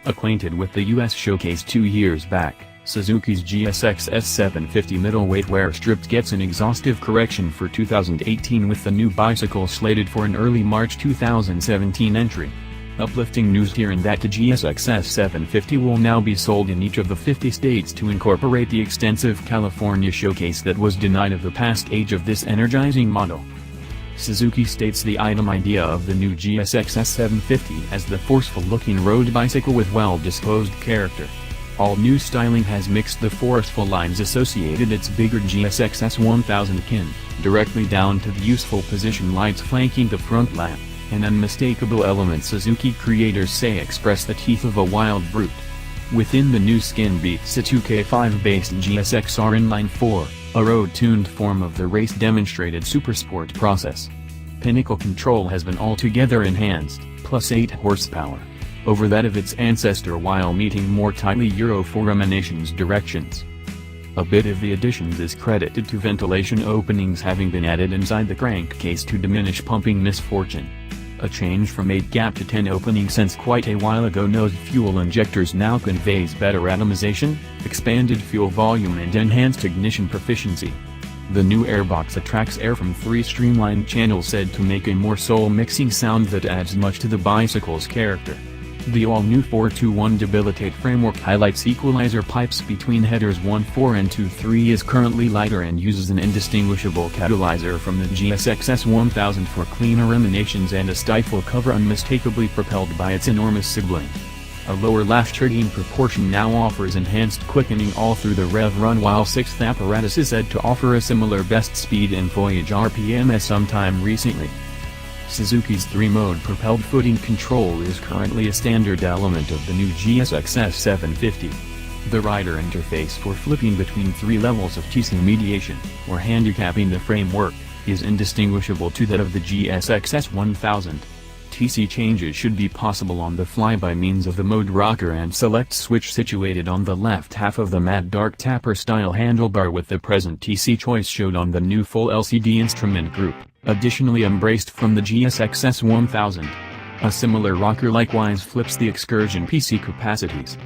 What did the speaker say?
Acquainted with the US showcase 2 years back, Suzuki's GSX-S750 middleweight wear strip gets an exhaustive correction for 2018 with the new bicycle slated for an early March 2017 entry. Uplifting news here in that the GSX-S750 will now be sold in each of the 50 states to incorporate the extensive California showcase that was denied of the past age of this energizing model. Suzuki states the item idea of the new GSX-S750 as the forceful-looking road bicycle with well-disposed character. All new styling has mixed the forceful lines associated its bigger GSX-S1000 kin, directly down to the useful position lights flanking the front lamp, an unmistakable element Suzuki creators say express the teeth of a wild brute. Within the new skin beats a 2K5-based GSX-R Inline 4, a road-tuned form of the race-demonstrated Supersport process. Pinnacle control has been altogether enhanced, plus 8 horsepower, over that of its ancestor while meeting more tightly Euro 4 emissions directions. A bit of the additions is credited to ventilation openings having been added inside the crankcase to diminish pumping misfortune. A change from 8 gap to 10 openings since quite a while ago. Nose fuel injectors now conveys better atomization, expanded fuel volume and enhanced ignition proficiency. The new airbox attracts air from 3 streamlined channels said to make a more soul-mixing sound that adds much to the bicycle's character. The all-new 421 debilitate framework highlights equalizer pipes between headers 1-4 and 2-3 is currently lighter and uses an indistinguishable catalyzer from the GSX-S1000 for cleaner emanations and a stifle cover unmistakably propelled by its enormous sibling. A lower lash turbine proportion now offers enhanced quickening all through the rev run while 6th apparatus is said to offer a similar best speed and voyage RPM as sometime recently. Suzuki's 3-mode propelled footing control is currently a standard element of the new GSX-S750. The rider interface for flipping between 3 levels of TC mediation, or handicapping the framework, is indistinguishable to that of the GSX-S1000. TC changes should be possible on the fly by means of the mode rocker and select switch situated on the left half of the matte dark tapper-style handlebar with the present TC choice showed on the new full LCD instrument group, additionally embraced from the GSX-S1000. A similar rocker likewise flips the excursion PC capacities.